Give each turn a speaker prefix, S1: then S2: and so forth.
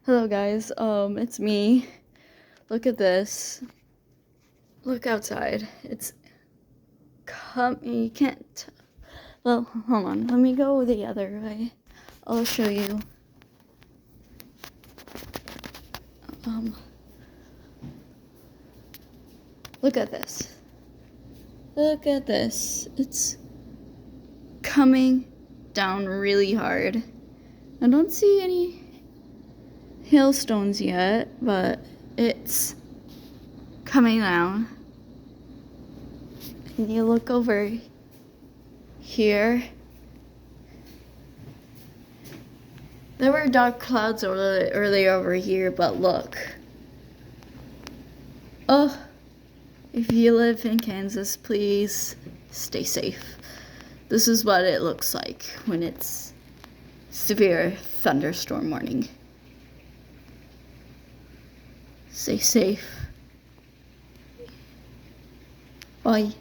S1: Hello guys, it's me. Look at this. Look outside. You can't, well, hold on. Let me go the other way. I'll show you. Look at this. Look at this. It's coming down really hard. I don't see any hailstones yet, but it's coming down. And you look over here. There were dark clouds earlier over here, but look. Oh, if you live in Kansas, please stay safe. This is what it looks like when it's severe thunderstorm warning. Stay safe. Bye.